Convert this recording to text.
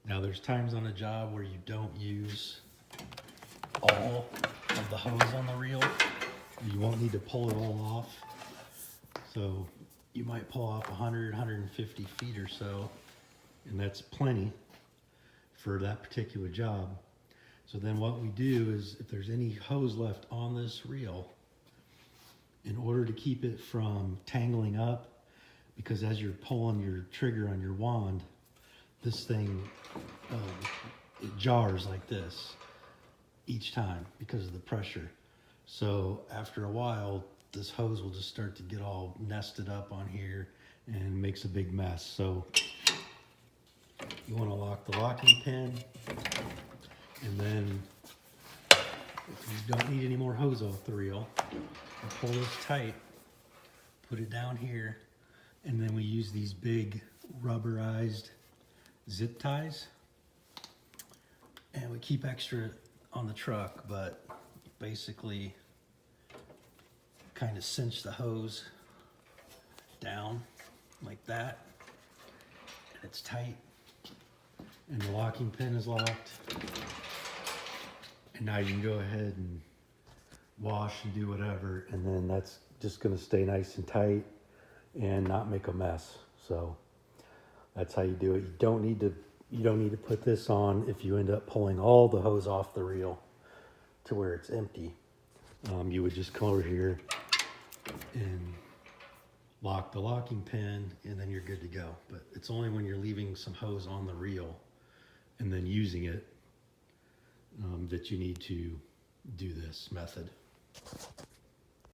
Now there's times on a job where you don't use all of the hose on the reel. You won't need to pull it all off. So you might pull off 100, 150 feet or so, and that's plenty for that particular job. So then what we do is, if there's any hose left on this reel, in order to keep it from tangling up, because as you're pulling your trigger on your wand, this thing, it jars like this each time because of the pressure. So after a while, this hose will just start to get all nested up on here and makes a big mess. So you want to lock the locking pin, and then if you don't need any more hose off the reel, you pull this tight, put it down here, and then we use these big rubberized zip ties, and we keep extra on the truck, but basically kind of cinch the hose down like that, and it's tight, and the locking pin is locked, and now you can go ahead and wash and do whatever, and then that's just going to stay nice and tight and not make a mess. So that's how you do it. You don't need to put this on if you end up pulling all the hose off the reel to where it's empty. You would just come over here and lock the locking pin, and then you're good to go. But it's only when you're leaving some hose on the reel and then using it that you need to do this method.